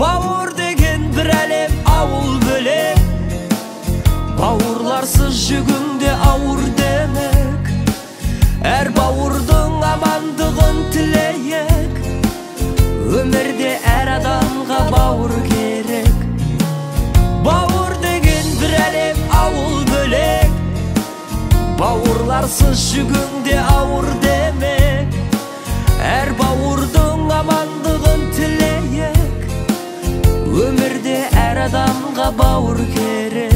Bauыр деген bir әлем, ауыл бөлек. Бауырларсыз жүгіңде ауыр демек. Әр бауырдың амандығын тілейік. Өмірде әр адамға бауыр керек. Бауыр деген bir әлем, ауыл бөлек. Бауырларсыз жүгіңде ауыр демек. Әр бауырдың амандығын тілейік. Өмірде әр адамға бауыр керек.